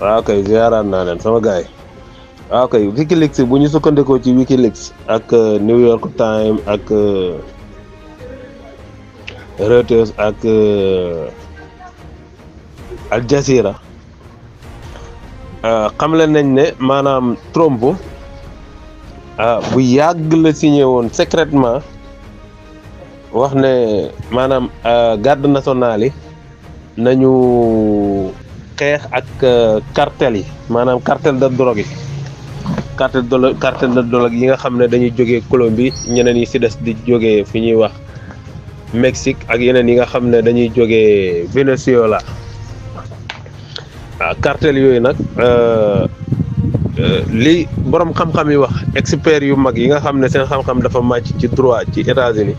waaw kay ziaraat naa leen sama gars yi. waaw kay Wikileaks bu ñu sukkandikoo ci Wikileaks ak New York Times ak Reuters ak Al Jazeera xamle nañ ne maanaam Trump bu yàgg la signé woon secrètement wax ne maanaam garde nationale yi nañu xeex ak cartel yi maanaam cartel de drogue yi cartel de drogue yi nga xam ne dañuy jógee Colombie ñeneen yi ci des di jógee fi ñuy wax Mexique ak yeneen yi nga xam ne dañuy jógee Venezuela cartel yooyu nag li borom xam-xam yi wax experts yu mag yi nga xam ne seen xam-xam dafa màcc ci droit ci États-Unis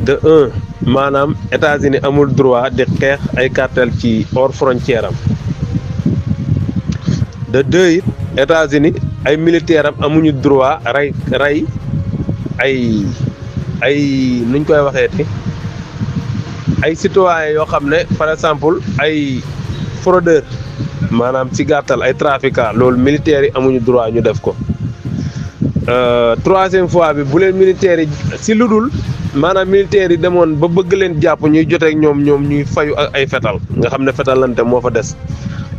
de un maanaam États-Unis amul droit di xeex ay cartel ci hors frontière am de deux it États-Unis ay militaires am amuñu droit rey ay nuñ koy waxeeti ay citoyens yoo xam ne par exemple ay fraudeur maanaam ci gàttal ay trafiquants loolu militaires yi amuñu droit ñu def ko troisième fois bi bu leen militaires yi ci lu dul maanaam militaires yi demoon ba bëgg leen jàpp ñuy joteek ñoom ñuy fayu ak ay fetal nga xam ne fetalante moo fa des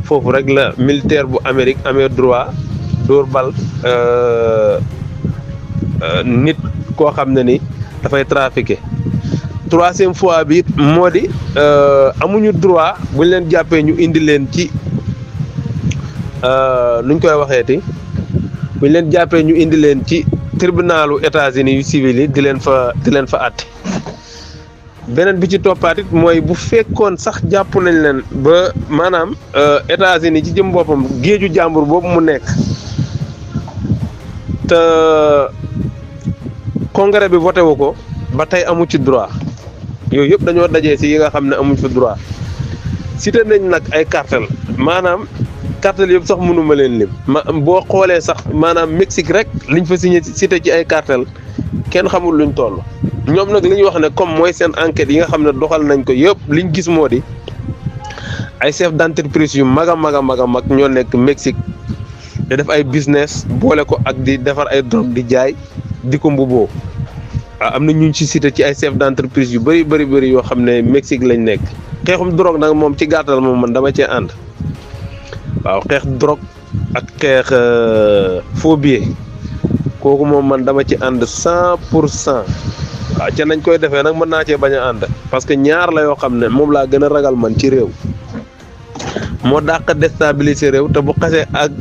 foofu rek la militaire bu Amérique amee droit dóor bal nit koo xam ne ni dafay trafiqué troisième fois bi moo di amuñu droit buñ leen jàppee ñu indi leen ci nuñ koy waxeeti buñ leen jàppee ñu indi leen ci tribunalu États-Unis yu civil yi di leen fa àtte beneen bi ci toppaatit mooy bu fekkoon sax jàpp nañ leen ba maanaam États-Unis ci jëm boppam géeju jàmbur boobu mu nekk te congrès bi voté wu ko ba tey amu ci droit yooyu yëpp dañoo dajee ci yi nga xam ne amuñ fa droit cité nañ nag ay cartel maanaam cartel yëpp sax mënuma leen lim boo xoolee sax maanaam Mexique rek liñ fa signé cité ci ay cartel kenn xamul luñ toll ñoom nag li ñu wax ne comme mooy seen enquête yi nga xam ne doxal nañ ko yëpp liñ gis moo di ay chef d'entreprise yu mag a mag ñoo nekk Mexique di def ay business boole ko ak di defar ay drogue di jaay di ko mbuboo am na ñu ci cité ci ay chef d'entreprise yu bëri yoo xam ne Mexique lañ nekk xeexum drogue nag moom ci gàttal moom man dama cee ànd waaw xeex drogue ak xeex faux billets kooku moom man dama ci ànd 100%. waaw ca nañ koy defee nag mën naa cee bañ a ànd parce que ñaar la yoo xam ne moom laa gën a ragal man ci réew moo dàq déstabiliser réew te bu xasee ak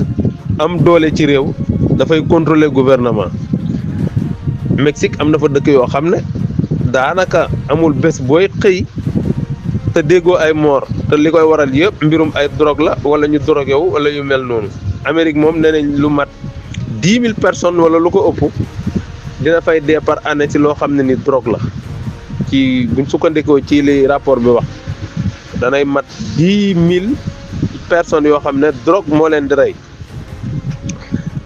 am doole ci réew dafay contrôler gouvernement Mexique am na fa dëkk yoo xam ne daanaka amul bés booy xëy te déggoo ay moor te li koy waral yëpp mbirum ay drogue la wala ñu drogué wu wala yu mel noonu Amérique moom nee nañ lu mat 10 000 personnes wala lu ko ëpp dina fay dee par année ci loo xam ne ni drogue la ci buñ sukkandikoo ci li rapport bi wax danay mat 10 000 personnes yoo xam ne drogue moo leen di rey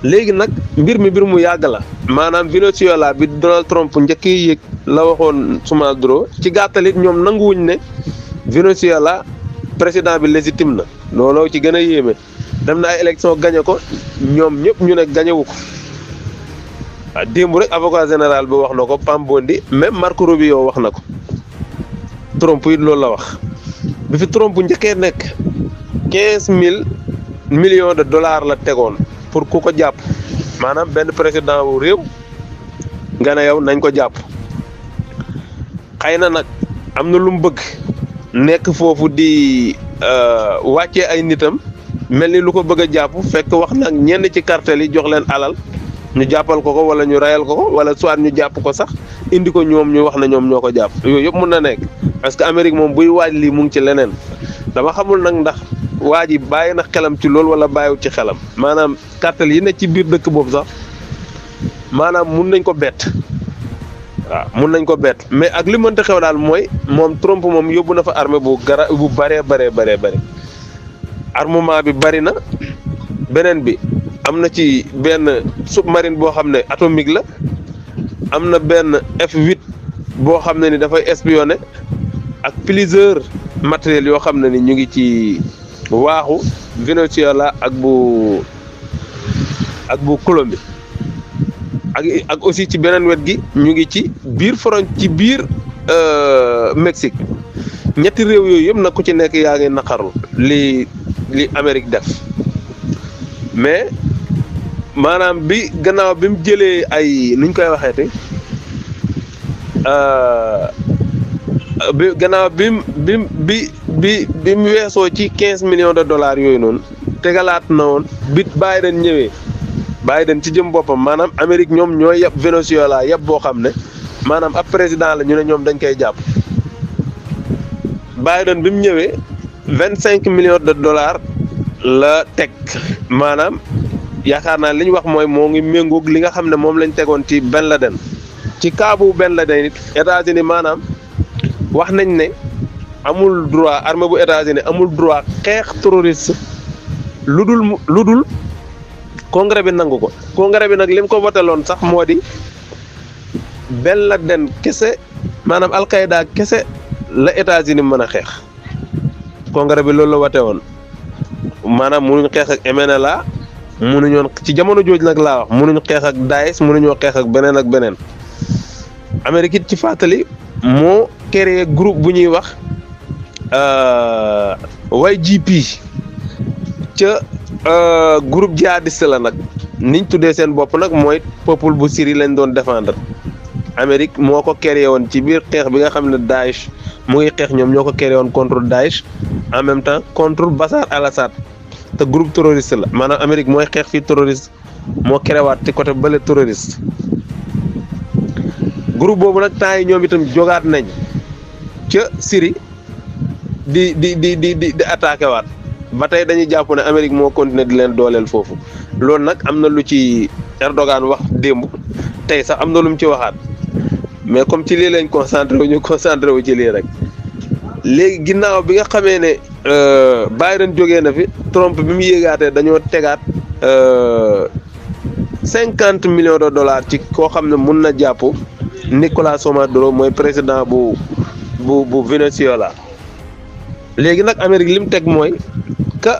léegi nag mbir mu yàgg la maanaam Venezuela bi Donald Trump njëkk yëg la waxoon Maduro ci gàttalit ñoom nanguwuñ ne Venezuela président bi légitime na looloo ci gën a yéeme dem na ay élection gañe ko ñoom ñëpp ñu ne gañewu ko démb rek avocat général bi wax na ko Pam Bondi même Marco Rubio wax na ko Trump it loolu la wax bi fi Trump njëkkee nekk 15 000 millions de dollars la tegoon pour ku ko jàpp maanaam benn président wu réew nga ne yow nañ ko jàpp xëy na nag am na lu mu bëgg nekk foofu di wàccee ay nitam mel ni lu ko bëgg a jàpp fekk wax nag ñenn ci cartel yi jox leen alal ñu jàppal ko ko wala ñu rayal ko ko wala soit ñu jàpp ko sax indi ko ñoom ñu wax na ñoom ñoo ko jàpp yooyu yëpp mun na nekk parce que Amérique moom buy waaj lii mu ngi ci leneen dama xamul nag ndax waa ji bàyyi na xelam ci loolu wala bàyyiwut ci xelam maanaam cartel yi ne ci biir dëkk boobu sax maanaam mun nañ ko bett waaw mun nañ ko bett mais ak li mënta xew daal mooy moom Trump moom yóbbu na fa armée bu bëree bëri armement bi bëri na beneen bi am na ci benn submarine boo xam ne atomique la am na benn F8 boo xam ne ni dafay espionner ak plusieurs matériels yoo xam ne ni ñu ngi ci waaxu Venezuela ak bu Colombie ak aussi ci beneen wet gi ñu ngi ci biir Mexique. ñetti réew yooyu yëpp nag ku ci nekk yaa ngi naqarlu li Amérique def mais maanaam gannaaw bi mu jëlee ay nuñ koy waxeete gannaaw bi mu weesoo ci 15 millions de dollars yooyu noonu tegalaat na woon Biden ñëwee Biden ci jëm boppam maanaam Amérique ñoom ñooy yab Venezuela yab boo xam ne maanaam ab président la ñu ne ñoom dañ koy jàpp. Biden bi mu ñëwee 25 millions de dollars la teg maanaam yaakaar naa li ñu wax mooy moo ngi méngoog li nga xam ne moom lañ tegoon ci Ben Laden ci kaabu Ben Laden it États-Unis maanaam wax nañ ne amul droit armée bu États-Unis amul droit xeex terroriste lu dul congrès bi nangu ko. congrès bi nag lim ko voteloon sax moo di Ben Laden kese maanaam Al-Qaïda kese. la États-Unis mën a xeex congrès bi loolu la wate woon maanaam mënuñ xeex ak MNLA mënuñoon ci jamono jooju nag laa wax mënuñ xeex ak Daesh mënuñoo xeex ak beneen Amérique it ci fàttali moo créé groupe bu ñuy wax YGP ca groupe jihadiste la nag niñ tuddee seen bopp nag mooy peuple bu Syrie lañ doon défendre Amérique moo ko créé woon ci biir xeex bi nga xam ne Daesh mu ngi xeex ñoom ñoo ko créé woon contre Daesh en même temps contre Bachar al-Assad te groupe terroriste la maanaam Amérique mooy xeex fii terroriste moo créé waat ci côté bële terroriste. groupe boobu nag temps yi ñoom itam jogaat nañ ca Syrie di attaqué waat ba tey dañuy jàpp ne Amérique moo continuer di leen dooleel foofu loolu nag am na lu ci Erdogan wax démb tey sax am na lu mu ci waxaat. mais comme ci lii lañ concentré wu ci lii rek léegi ginnaaw bi nga xamee ne Biden jógee na fi Trump bi mu yéegaatee dañoo tegaat 50 millions de dollars ci koo xam ne mun na jàpp Nicolás Maduro mooy président bu Venezuela. léegi nag Amérique li mu teg mooy que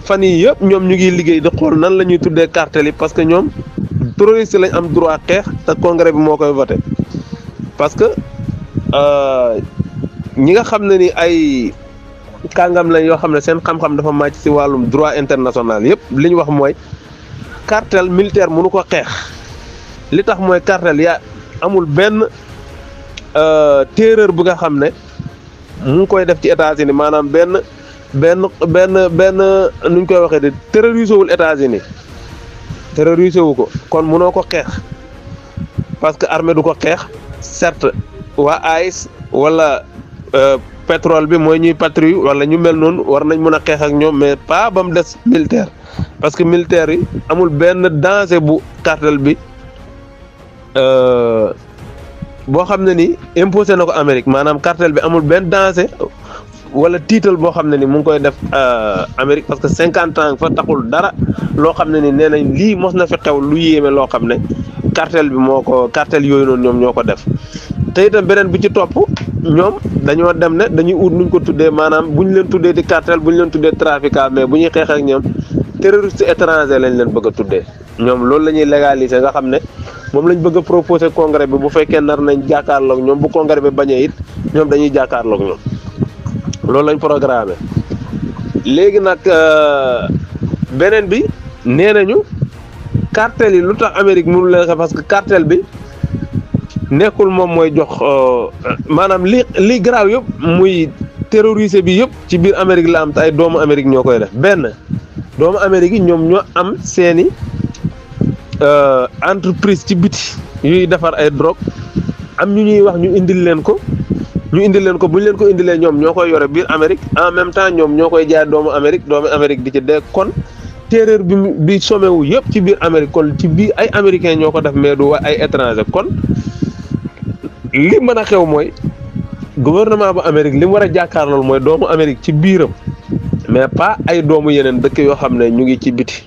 fan yii yëpp ñoom ñu ngi liggéey di xool nan la ñuy tuddee cartel yi parce que ñoom terroriste lañ am droit xeex te congrès bi moo koy voté. parce que ñi nga xam ne ni ay kàngam lañ yoo xam ne seen xam-xam dafa màcc ci wàllum droit international yëpp li ñu wax mooy cartel militaire mënu ko xeex li tax mooy cartel yaa amul benn terreur bu nga xam ne mu ngi koy def ci États-Unis maanaam benn nuñ koy waxee de terrorisé wul États-Unis terrorisé wu ko kon mënoo ko xeex parce que armée du ko xeex. certes waa AIS wala pétrole bi mooy ñuy patrouille wala ñu mel noonu war nañ mën a xeex ak ñoom mais pas ba mu des militaire parce que militaire yi amul benn danger bu cartel bi boo xam ne ni imposé na ko Amérique maanaam cartel bi amul benn danger wala tiital boo xam ne ni mu ngi koy def Amérique parce que 50 ans fa taxul dara loo xam ne ni nee nañ lii mos na fi xew lu yéeme loo xam ne cartel bi cartel yooyu noonu ñoom ñoo ko def te itam beneen bi ci topp ñoom dañoo dem ne dañuy ut nuñ ko tuddee maanaam bu ñu leen tuddee di cartel bu ñu leen tuddee trafiquant mais bu ñuy xeex ak ñoom terroriste étranger lañ leen bëgg a tuddee ñoom loolu la ñuy légaliser nga xam ne moom lañ bëgg a proposer congrès bi bu fekkee nar nañ jàkkaarloog ñoom bu congrès bi bañee it ñoom dañuy jàkkaarloog ñoom loolu lañ programmé léegi nag beneen bi nee nañu cartel yi lu tax Amérique mënu leen parce que cartel bi nekkul moom mooy jox maanaam li garaaw yëpp muy terrorisé bi yëpp ci biir Amérique la am te ay doomu Amérique ñoo koy def benn doomu Amérique yi ñoom ñoo am seeni entreprise ci biti yuy defar ay drogue am ñu ñuy wax ñu indil leen ko bu ñu leen ko indilee ñoom ñoo koy yore biir Amérique en même temps ñoom ñoo koy jaay doomu Amérique di ci dee kon terreur bi sommet wu yëpp ci biir Amérique kon ci biir ay américains ñoo ko def mais du ay étranger kon li mën a xew mooy gouvernement bu Amérique li mu war a jàkkaarlool mooy doomu Amérique ci biiram mais pas ay doomu yeneen dëkk yoo xam ne ñu ngi ci biti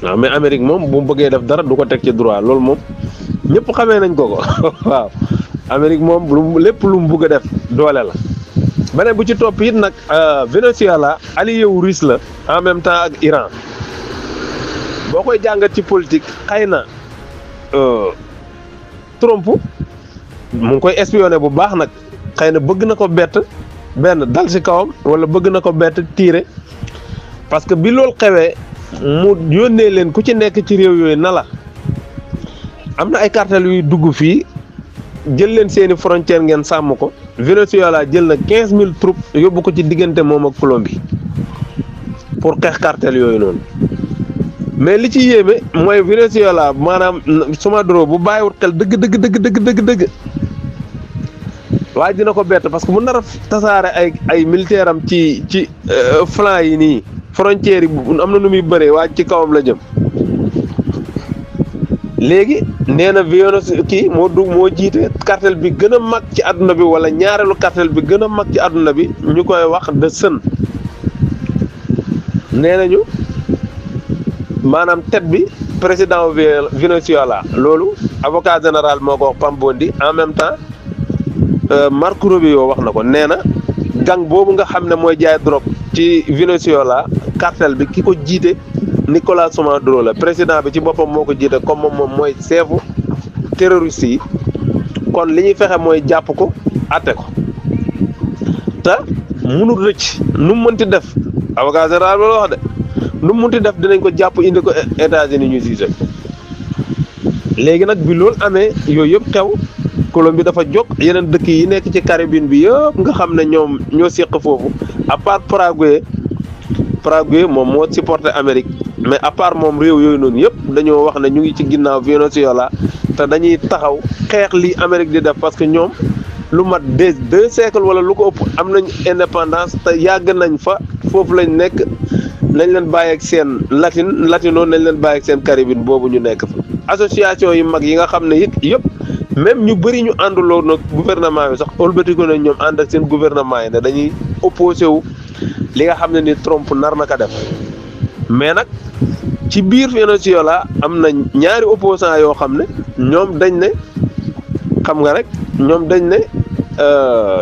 waaw mais Amérique moom bu mu bëggee def dara du ko teg ci droit loolu moom ñëpp xamee nañ ko waaw Amérique moom lépp lu mu bëgg a def doole la beneen bu ci topp it nag Venezuela allié wu Russe la en même temps ak Iran boo koy jàngat ci politique xëy na Trump mu ngi koy espionné bu baax nag xëy na bëgg na ko bett benn dal ci kawam wala bëgg na ko bett tiire parce que bi loolu xewee mu yónnee leen ku ci nekk ci réew yooyu na la am na ay cartel yuy dugg fii jël leen seeni frontière ngeen sàmm ko. Venezuela jël na 15000 troupes yóbbu ko ci diggante moom ak Colombie pour xeex cartel yooyu noonu mais li ci yéeme mooy Venezuela maanaam Maduro bu bàyyiwut xel dëgg waaye dina ko bett parce que mu nar a tasaare ay militaire am ci flanc yi nii frontières yi am na nu muy bëree waaye ci kawam la jëm. léegi nee na kii moo jiite cartel bi gën a mag ci àdduna bi wala ñaareelu cartel bi gën a mag ci àdduna bi ñu koy wax de sën nee nañu maanaam tête bi président Venezuela loolu avocat général moo ko wax Pambondi en même temps Marco Rubio wax na ko nee na gang boobu nga xam ne mooy jaay drogue ci Venezuela cartel bi ki ko jiite Nicolás Maduro la président bi ci boppam moo ko jiite comme moom mooy seefu terroriste yi kon li ñuy fexe mooy jàpp ko atte ko te munul rëcc nu mu mënti def avocat général loolu wax de nu mu mënti def dinañ ko jàpp indi ko États-Unis ñu siise léegi nag bi loolu amee yooyu yëpp xew Colombie dafa jóg yeneen dëkk yi nekk ci Caraïbes bi yëpp nga xam ne ñoom ñoo séq foofu à part Paraguay moom moo supporté Amérique mais à part moom réew yooyu noonu yëpp dañoo wax ne ñu ngi ci ginnaaw Venezuela te dañuy taxaw xeex li Amérique di def parce que ñoom lu mat 2 siècles wala lu ko ëpp am nañ indépendance te yàgg nañ fa foofu lañ nekk nañ leen bàyyi ak seen latino nañ leen bàyyi ak seen Caraïbes boobu ñu nekk fa. association yu mag yi nga xam ne it yëpp même ñu bëri ñu ànduloo nag gouvernement bi sax ëlbatiku nañ ñoom ànd ak seen gouvernement yi ne dañuy opposé wu li nga xam ne ni Trump nar na ko def mais nag ci biir Venezuela am na ñaari opposants yoo xam ne ñoom dañ ne xam nga rek ñoom dañ ne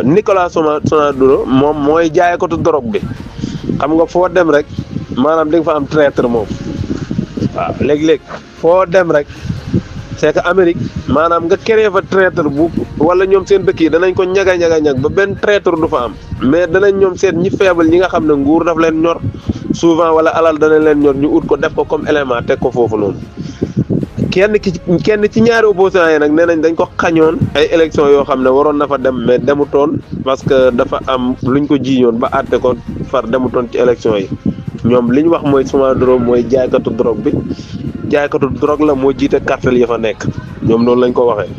Nicolás Maduro moom mooy jaaykatu drogue bi xam nga foo dem rek maanaam di nga fa am traître moom waaw léeg-léeg foo dem rek c'est que Amérique maanaam nga créé fa traître bu wala ñoom seen dëkk yi danañ ko ñag ba benn traître du fa am mais danañ ñoom seen ñi faible ñi nga xam ne nguur daf leen ñor souvent wala alal danañ leen ñor ñu ut ko def ko comme élément teg ko foofu noonu kenn ci ñaari opposants yi nag nee nañ dañ ko xañoon ay élections yoo xam ne waroon na fa dem mais demutoon parce que dafa am luñ ko jiiñoon ba àtte ko far demutoon ci élections yi ñoom li ñu wax mooy Maduro mooy jaaykatu drogue bi jaaykatu drogue la moo jiite cartel ya fa nekk ñoom noonu lañ ko waxee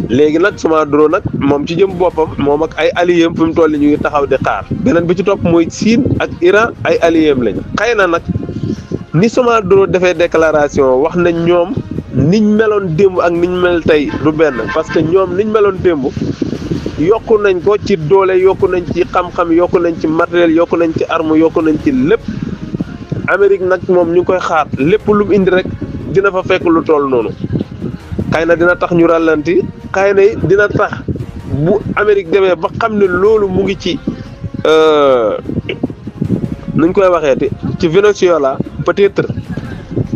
léegi nag Maduro nag moom ci jëm boppam moom ak ay alliés fi mu toll ñu ngi taxaw di xaar beneen bi ci topp mooy Chine ak Iran ay alliés lañ xëy na nag ni Maduro defee déclaration wax nañ ñoom niñ meloon démb ak niñ mel tey du benn parce que ñoom niñ meloon démb yokku nañ ko ci doole yokku nañ ci xam-xam yokku nañ ci matériel yokku nañ ci arme yokku nañ ci lépp Amérique nag moom ñu ngi koy xaar lépp lu mu indi rek dina fa fekk lu toll noonu xëy na dina tax ñu ràllanti xëy na dina tax bu Amérique demee ba xam ne loolu mu ngi ci nuñ koy waxeeti ci Venezuela peut-être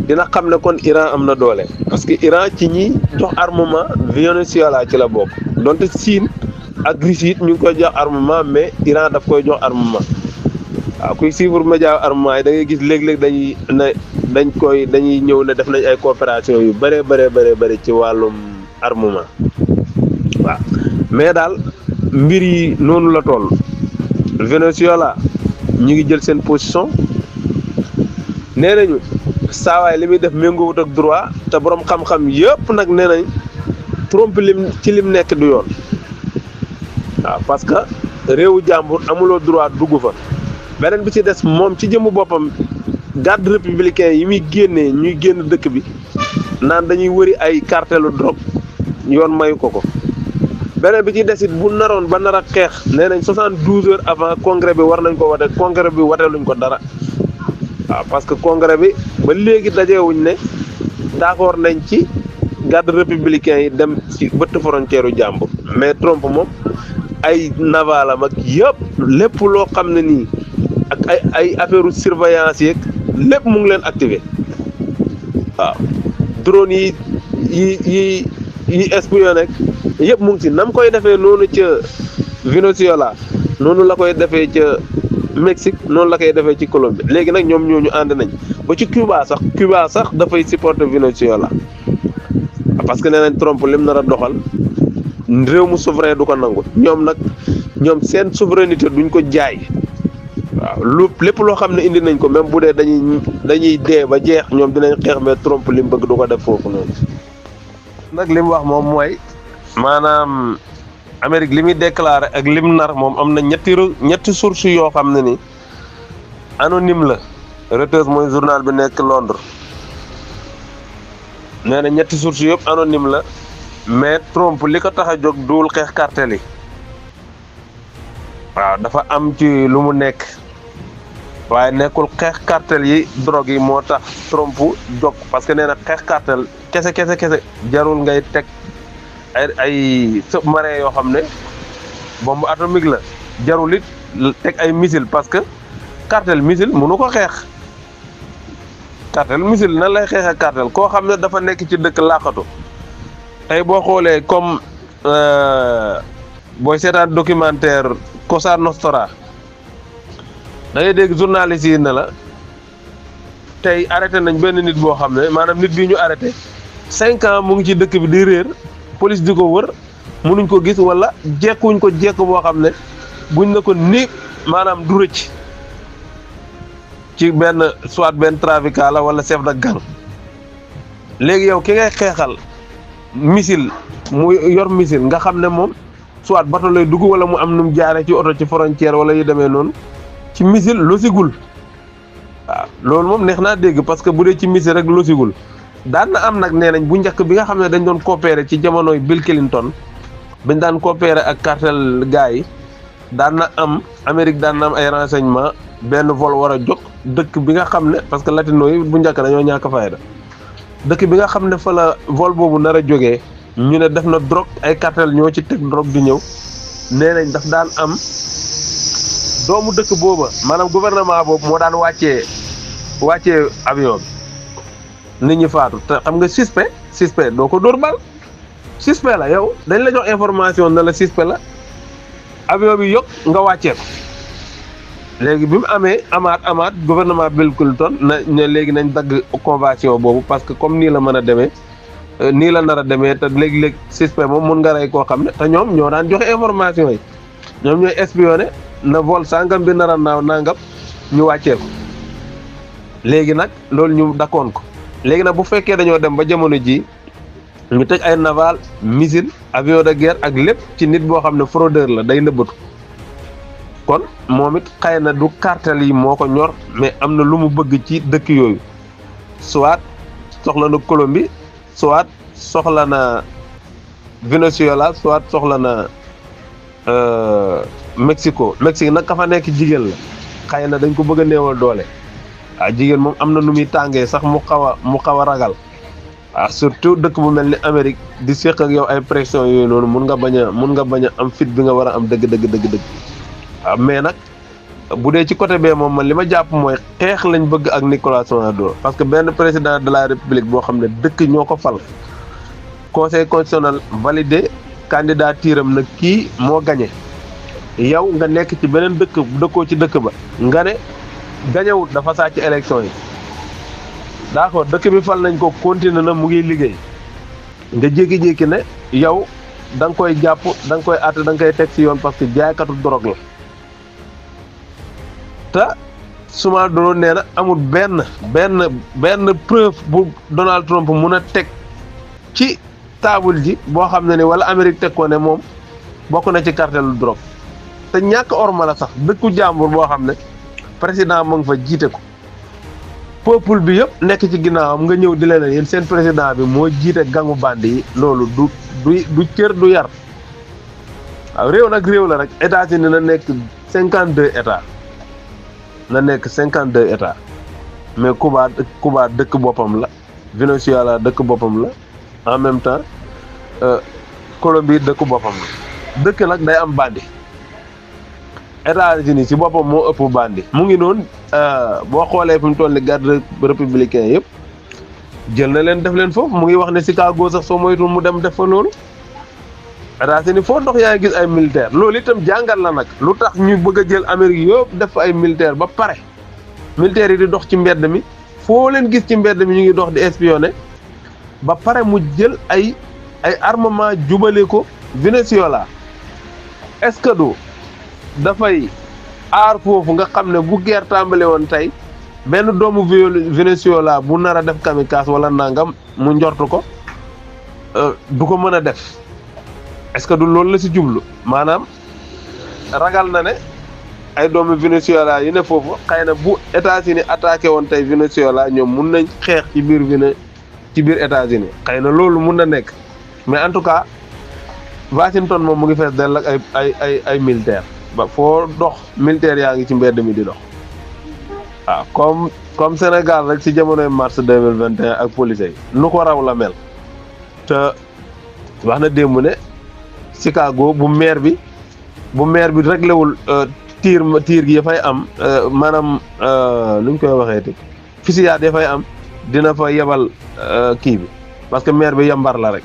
dina xam ne kon Iran am na doole parce que Iran ci ñi jox armement Venezuela ci la bokk donte Chine ak Russie it ñu ngi koy jox armement mais Iran daf koy jox armement waaw kuy suivre média armement yi da ngay gis léeg-léeg dañuy ñëw ne def nañ ay coopération yu bëri ci wàllum armement waaw mais daal mbir yi noonu la toll Venezuela ñu ngi jël seen position nee nañu saawaay li muy def méngoowut ak droit te borom xam-xam yëpp nag nee nañ Trump lim nekk du yoon waaw parce que réewu jàmbur amuloo droit dugg fa beneen bi ci des moom ci jëmu boppam garde républicain yi muy génnee ñuy génn dëkk bi naan dañuy wëri ay cartelu drogue yoon mayu ko beneen bi ci des it bu naroon ba nar a xeex nee nañ 72 heures avant congrès bi war nañ ko wate congrès bi wateeluñ ko dara waaw parce que congrès bi ba léegi dajewuñ ne d'accord nañ ci garde républicain yi dem ci bëtt frontière u jàmbur mais Trump moom ay navalam ak yëpp lépp loo xam ne nii ak ay affaire surveillance yeeg lépp mu ngi leen activé waaw drone yi espionné yëpp mu ngi ci nam koy defee noonu ca Venezuela noonu la koy defee ca Mexique noonu la koy defee ci Colombie léegi nag ñoom ñooñu ànd nañ ba ci Cuba sax dafay supporter Venezuela parce que nee nañ Trump lim nar a doxal réew mu souverain du ko nangu ñoom seen souveraineté duñ ko jaay waaw lépp loo xam ne indi nañ ko même bu dee dañuy dee ba jeex ñoom dinañ xeex mais Trump li mu bëgg du ko def foofu noonu. nag li mu wax moom mooy maanaam Amérique li muy déclaré ak lim nar moom am na ñetti source yoo xam ne ni anonyme la Reuters mooy journal bi nekk Londres nee na ñetti source yëpp anonyme la mais Trump li ko tax a jóg duul xeex cartel yi waaw dafa am ci lu mu nekk waaye nekkul xeex cartel yi drogue yi moo tax Trump jóg parce que nee na xeex cartel kese jarul ngay teg ay sous-marin yoo xam ne bombe atomique la jarul it teg ay missile parce que cartel missile mënu ko xeex cartel missile nan lay xeex ak cartel koo xam ne dafa nekk ci dëkk làqatu tey boo xoolee comme booy seetaan documentaire Cosa Nostra da ngay dégg journaliste yi ne la tey arrêté nañ benn nit boo xam ne maanaam nit bi ñu arrêté 5 ans mu ngi ci dëkk bi di réer police di ko wër mënuñ ko gis wala jekkuñ ko jekk boo xam ne buñ na ko ni maanaam du rëcc ci benn trafiquant la wala chef de gang léegi yow ki ngay xeexal missile mu yor missile nga xam ne moom soit bato lay dugg wala mu am nu mu jaaree ci oto ci frontière wala yu demee noonu ci missile losigul waaw loolu moom neex naa dégg parce que bu dee ci missile rek losigul daan na am nag nee nañ bu njëkk bi nga xam ne dañ doon coopérer ci jamonoy Bill Clinton bañ daan coopérer ak cartel gars yi daan na am Amérique daan na am ay renseignement benn vol war a jóg dëkk bi nga xam ne parce que latino yi bu njëkk dañoo ñàkk fayda dëkk bi nga xam ne fa la vol boobu nar a jógee ñu ne def na drogue ay cartel ñoo ci teg drogue di ñëw nee nañ daf daan am doomu dëkk booba maanaam gouvernement boobu moo daan wàccee avion bi nit ñi faatu te xam nga suspect doo ko dóor bal suspect la yow dañ la jox information ne la suspect la avion bi yokk nga wàccee ko léegi bi mu amaat gouvernement Bill Clinton ne léegi nañ dagg convention boobu parce que comme nii la mën a demee nii la nar a demee te léegi-léeg suspect moom mun nga rey koo xam ne te ñoom ñoo daan joxe information yi ñoom ñooy espionné na vol sangam bi nar a naaw nangam ñu wàccee ko léegi nag loolu ñu dakkoon ko léegi nag bu fekkee dañoo dem ba jamono ji ñu tëj ay naval missile avion de guerre ak lépp ci nit boo xam ne fraudeur la day nëbbatu kon moom it xëy na du cartel yi moo ko ñor mais am na lu mu bëgg ci dëkk yooyu soit soxla na Colombie soit soxla na Venezuela soit soxla na Mexique nag ka fa nekk jigéen la xëy na dañ ko bëgg a néewal doole waaw jigéen moom am na nu muy tàngee sax mu xaw a ragal waaw surtout dëkk bu mel ni Amérique di séq ak yow ay pression yooyu noonu mun nga bañ a am fit bi nga war a am dëgg waaw mais nag bu dee ci côté bee moom man li ma jàpp mooy xeex lañ bëgg ak Nicolas Maduro parce que benn président de la république boo xam ne dëkk ñoo ko fal conseil constitutionnel validé candidature am nag kii moo gagné yow nga nekk ci beneen dëkkoo ci dëkk ba nga ne gañewut dafa sàcc élection yi d'accord dëkk bi fal nañ ko continuer na mu ngi liggéey nga jékki-jékki ne yow da nga koy jàpp da nga koy àtte da nga koy teg ci yoon parce que jaaykatu drogue la te Maduro nee na amul benn preuve bu Donald Trump mun a teg ci taabul ji boo xam ne ni wala Amérique teg ko ne moom bokk na ci cartelu drogue te ñàkk orma la sax dëkku jàmbur boo xam ne président mu ngi fa jiite ko peuple bi yëpp nekk ci ginnaawam nga ñëw di leen yéen seen président bi moo jiite gangu bandi yi loolu du cër du yar waaw réew nag réew la rek États-Unis na nekk 52 états na nekk 52 états mais Cuba dëkk boppam la Venezuela dëkk boppam la en même temps Colombie dëkk boppam la dëkk nag day am bandi. États-Unis ci boppam moo ëpp bandi mu ngi noonu boo xoolee fi mu toll ni garde républicain yëpp jël na leen def leen foofu mu ngi wax ne Chicago sax soo moytul mu dem def fa loolu. États-Unis foo dox yaa ngi gis ay militaire loolu itam jàngal la nag lu tax ñu bëgg a jël Amérique yëpp def fa ay militaire ba pare militaires yi di dox ci mbedd mi foo leen gis ci mbedd mi ñu ngi dox di espionner ba pare mu jël ay armement jubale ko Venezuela est-ce que du dafay aar foofu nga xam ne bu guerre tàmbale woon tey benn doomu Venezuela bu nar a def kamikaze wala nangam mu njortu ko du ko mën a def est-ce que du loolu la ci jublu maanaam ragal na ne ay doomu Venezuela yi ne foofu xëy na bu États-Unis attaqué woon tey Venezuela ñoom mun nañ xeex ci biir États-Unis xëy na loolu mun na nekk mais en tout cas Washington moom mu ngi fees dell ak ay militaire ba foo dox militaire yaa ngi ci mbedd mi di dox waaw comme Sénégal rek ci jamonoy mars 2021 ak police yi nu ko raw la mel te wax na démb ne Chicago bu maire bi réglé wul tiir gi dafay am maanaam nuñ koy waxeeti fusillade dafay am dina fa yebal kii bi parce que maire bi yambar la rek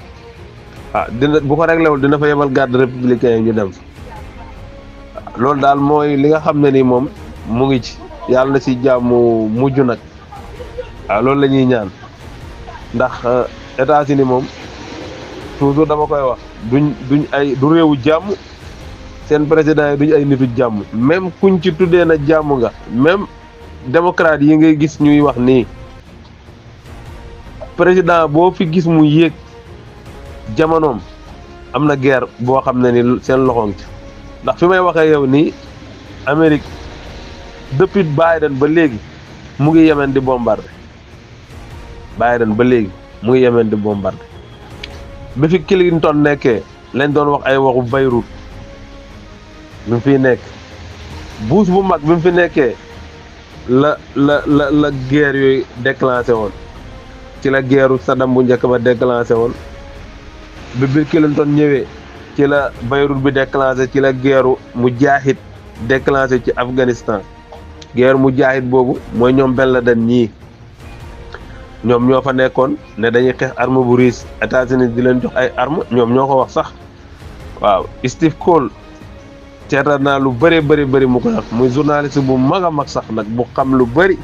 dina bu ko réglé wul dina fa yebal garde républicain yi ñu dem fa loolu daal mooy li nga xam ne ni moom mu ngi ci yàlla na ci jàmm mujj nag loolu la ñuy ñaan ndax États-Unis moom toujours dama koy wax du réewu jàmm seen président yi duñ ay nitu jàmm même kuñ ci tuddee na jàmm nga même démocrate yi ngay gis ñuy wax nii président boo fi gis mu yéeg jamonoom am na guerre boo xam ne ni seen loxoom ci ndax fi may waxee yow nii Amérique depuis Biden ba léegi mu ngi Yemen di bombarder Biden ba léegi mu ngi Yemen di bombarder bi fi Clinton nekkee lañ doon wax ay waxu Beyrouth bi mu fiy nekk Bush bu mag bi mu fi nekkee la guerre yooyu déclenché woon ci la guerru Saddam bu njëkk ba déclenché woon bi Bill Clinton ñëwee ci la Beyrouth bi déclenché ci la guerru Mujahid déclenché ci Afghanistan guerre Mujahid boobu mooy ñoom Ben Laden ñii ñoom ñoo fa nekkoon ne dañuy xeex arme bu riis États-Unis di leen jox ay arme ñoom ñoo ko wax sax waaw Steve Cole seetal naa lu bëri mu ko wax muy journaliste bu mag a mag sax nag bu xam lu bëri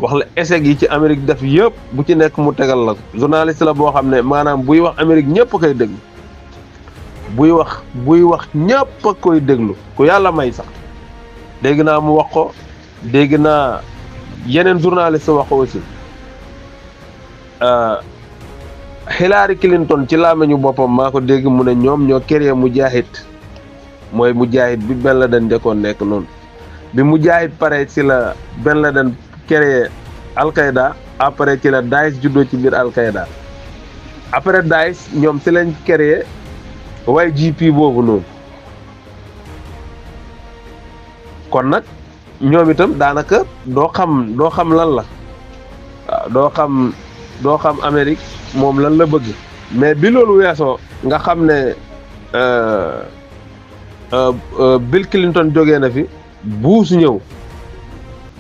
wax la échec yi ci Amérique def yëpp bu ci nekk mu tegal la ko journaliste la boo xam ne maanaam buy wax Amérique ñëpp a koy déglu buy wax ñëpp a koy déglu ku yàlla may sax dégg naa mu wax ko dégg naa yeneen journaliste wax ko aussi Hillary Clinton ci làmmiñu boppam maa ko dégg mu ne ñoom ñoo créé Mujahid mooy Mujahid bi Ben Laden njëkkoon nekk noonu bi Mujahid pare ci la Ben Laden créé Al-Qaïda après ci la Daesh juddoo ci biir Al-Qaïda après Daesh ñoom ci lañ créé YGP boobu noonu kon nag ñoom itam daanaka doo xam lan la waaw doo xam Amérique moom lan la bëgg mais bi loolu weesoo nga xam ne Bill Clinton jógee na fi Bush ñëw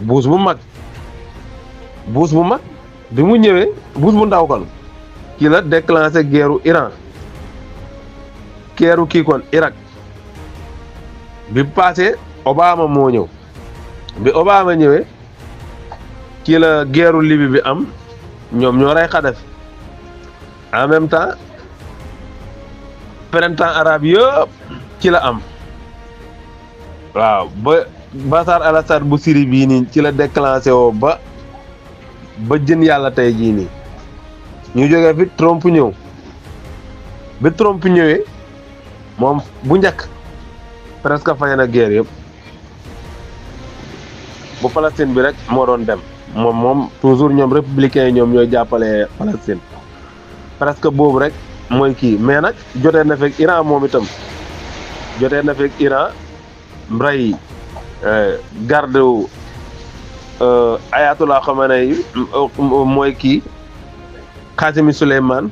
Bush bu mag bi mu ñëwee Bush bu ndaw kon ki la déclenché guerru Iran guerru kii kon Irak bi passé Obama moo ñëw bi Obama ñëwee ci la guerru Libye bi am ñoom ñoo rey Kadhafi en même temps printemps arabe yëpp ci la am waaw ba Bachar al-Assad bu Syrie bii nii ci la déclenché woo ba jën yàlla tey jii nii ñu jógee fi Trump ñëw bi Trump ñëwee moom bu njëkk presque fay na guerre yëpp bu Palestine bi rek moo doon dem moom toujours ñoom républicains yi ñoom ñooy jàppale Palestine presque boobu rek mooy kii mais nag jotee na fekk Iran moom itam jotee na fekk Iran rey garde Ayatollah Khamenei mooy kii Qasimi Souleymane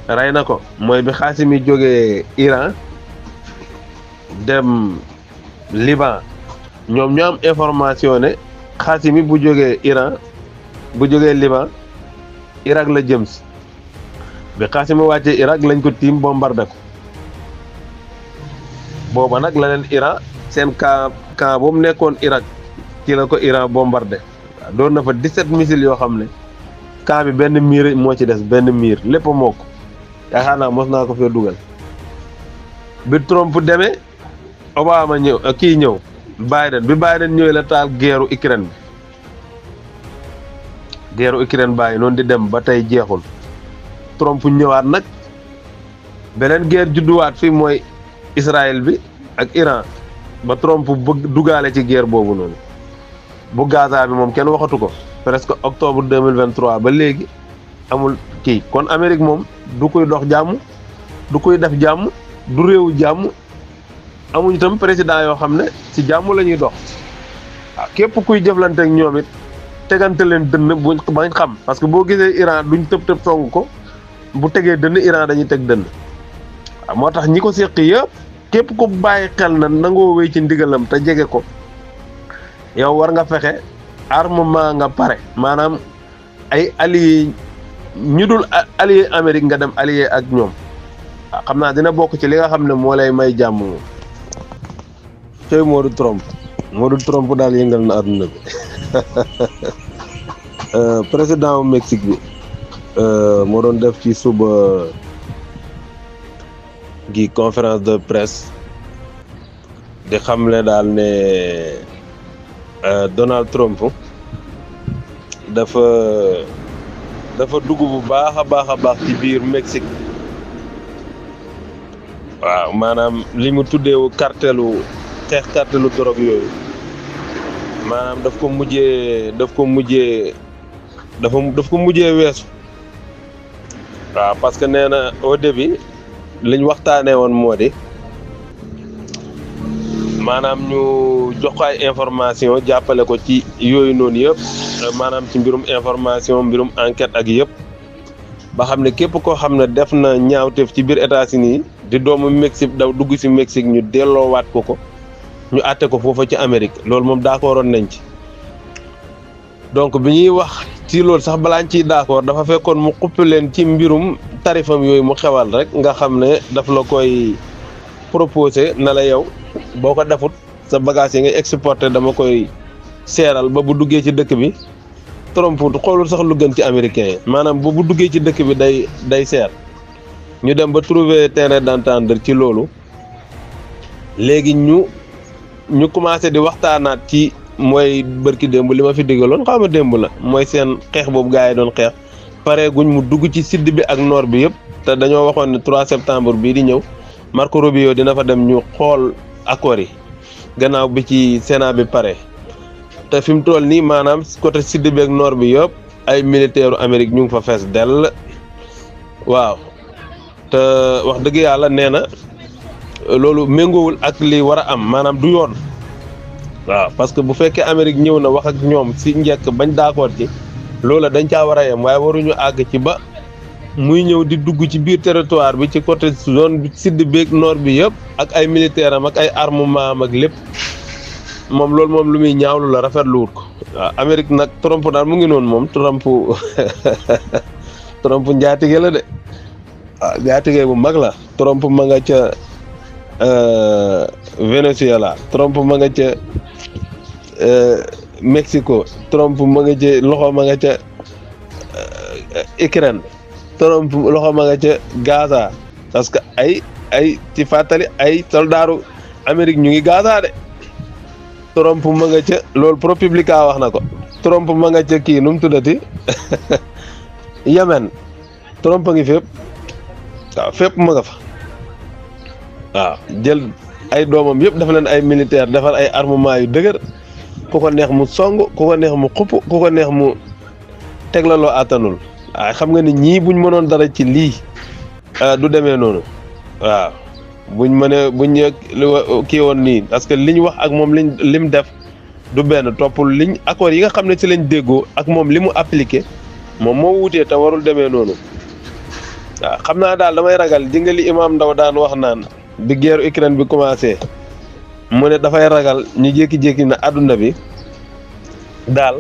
rey na ko mooy bi Qasimi jógee Iran dem Liban ñoom ñoo am information ne Qasimi bu jógee Iran bu jógee Liban Irak la jëm si bi Qasimi wàccee Irak lañ ko tiim bombardé ko booba nag la leen Iran seen camp boobu nekkoon Irak ci la ko Iran bombardé waaw doon na fa 17 missiles yoo xam ne camp bi benn miir moo ci des benn miir lépp a mokk yaakaar naa mos naa ko fee dugal bi Trump demee Obama ñëw kii ñëw Biden bi Biden ñëwee la taal guerru Ukraine bi guerru Ukraine bàyyi noonu di dem ba tey jeexul Trump ñëwaat nag beneen guerre judduwaat fii mooy Israël bi ak Iran ba Trump bëgg dugaale ci guerre boobu noonu bu Gaza bi moom kenn waxatu ko presque octobre 2023 ba léegi amul kii kon Amérique moom du koy dox jàmm du koy def jàmm du réewu jàmm amuñu itam président yoo xam ne ci jàmm la ñuy dox waaw képp kuy jëflante ak ñoom it tegante leen dënn buñ bañ xam parce que boo gisee Iran duñ tëb song ko bu tegee dënn Iran dañuy teg dënn waaw moo tax ñi ko séq yëpp képp ko bàyyi xel na nangoo wéy ci ndigalam te jege ko yow war nga fexe armement nga pare maanaam ay alliés ñu dul allié Amérique nga dem allié ak ñoom waaw xam naa dina bokk ci li nga xam ne moo lay may jàmm moom tey Modou Trump daal yëngal na àdduna bi président wu Mexique bi moo doon def ci suba gi conférence de presse di xamle daal ne Donald Trump dafa dugg bu baax a baax ci biir Mexique waaw maanaam li mu tuddeewu cartelu drogue yooyu maanaam daf ko mujjee weesu waaw parce que nee na au début liñ waxtaanee woon moo di maanaam ñu jox ko ay information jàppale ko ci yooyu noonu yëpp maanaam ci mbirum information mbirum enquête ak yëpp ba xam ne képp koo xam ne def na ñaawteef ci biir États-Unis di doomu Mexique daw dugg ci Mexique ñu delloowaat ko ñu àtte ko foofa ci Amérique loolu moom d'accordoon nañ ci donc bi ñuy wax ci loolu sax balaañ ciy d'accord dafa fekkoon mu xuppi leen ci mbirum tarifam yooyu mu xewal rek nga xam ne daf la koy proposé na la yow boo ko defut sa bagage yi ngay exporté dama koy seeral ba bu duggee ci dëkk bi Trump xoolul sax lu gën ci américain yi maanaam ba bu duggee ci dëkk bi day seer ñu dem ba trouver terrain d'entente ci loolu léegi ñu commencé di waxtaanaat ci mooy bërki démb li ma fi déggaloon xaw ma démb la mooy seen xeex boobu gars yi doon xeex pare guñ mu dugg ci sud bi ak nord bi yëpp te dañoo waxoon ne 3 septembre bii di ñëw Marco Rubio dina fa dem ñu xool accords yi gannaaw bi ci Sénat bi pare te fi mu toll nii maanaam côté sud bi ak nord bi yëpp ay militaires Amérique ñu ngi fa fees dell waaw te wax dëgg yàlla nee na loolu méngoowul ak li war a am maanaam du yoon waaw parce que bu fekkee Amérique ñëw na wax ak ñoom si njëkk bañ d'accord ci loola dañ caa war a yem waaye waruñu àgg ci ba muy ñëw di dugg ci biir territoire bi ci côté zone bi sud bi ak nord bi yëpp ak ay militaire am ak ay armement am ak lépp moom loolu moom lu muy ñaawlu la rafetlu wut ko waaw Amérique nag Trump daal mu ngi noonu moom Trump njaatige la de waaw njaatige bu mag la Trump ma nga ca Venezuela Trump ma nga ca Mexico Trump ma nga ca loxo ma nga ca Ukraine Trump loxo ma nga ca Gaza parce que ay ci fàttali ay soldaaru Amérique ñu ngi Gaza de Trump ma nga ca loolu ProPublica wax na ko Trump ma nga ca kii nu mu tuddati Yemen Trump a ngi fépp waaw fépp ma nga fa waaw jël ay doomam yëpp dafa leen ay militaire defal ay armement yu dëgër ku ko neex mu song ku ko neex mu xupp ku ko neex mu teg la loo àttanul waaye xam nga ni ñii buñ mënoon dara ci lii du demee noonu waaw buñ kii woon nii parce que liñ wax ak moom lim def du benn toppul accord yi nga xam ne ci lañ déggoo ak moom li mu appliqué moom moo wutee te warul demee noonu waaw xam naa daal damay ragal di nga li Imam Ndaw daan wax naan bi guerre Ukraine bi commencé mu ne dafay ragal ñu jékki-jékki na àdduna bi daal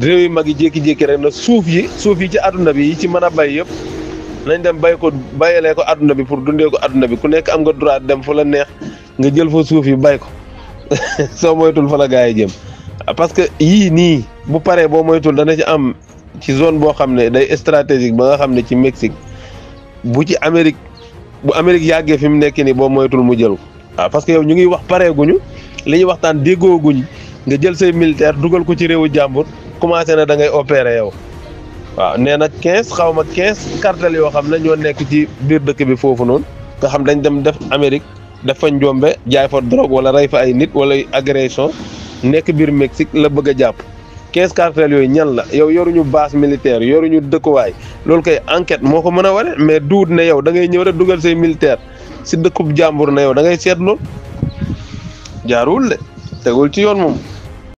réew yu mag yi jékki-jékki rek na suuf yi ci àdduna bi yi ci mën a bay yëpp nañ dem bayalee ko àdduna bi pour dundee ko àdduna bi ku nekk am nga droit dem fu la neex nga jël fa suuf yi bay ko soo moytul fa la gaa yi jëm parce que yii nii bu paree boo moytul dana ci am ci zone boo xam ne day stratégique ba nga xam ne ci Mexique bu Amérique yàggee fi mu nekk nii boo moytul mu jël ko waaw parce que yow ñu ngi wax pareeguñu li ñuy waxtaan déggooguñ nga jël say militaire dugal ko ci réewu jàmbur commencé na da ngay opérer yow waaw nee na 15 cartel yoo xam ne ñoo nekk ci biir dëkk bi foofu noonu nga xam dañ dem def Amérique def fa njombe jaay fa drogue wala rey fa ay nit wala agression nekk biir Mexique la bëgg a jàpp 15 cartel yooyu ñan la yow yoruñu base militaire yoruñu dëkkuwaay loolu koy enquête moo ko mën a wane mais duut ne yow da ngay ñëw rek dugal say militaire si dëkkub jàmbur na yow da ngay seet loolu jaarul de tegul ci yoon moom.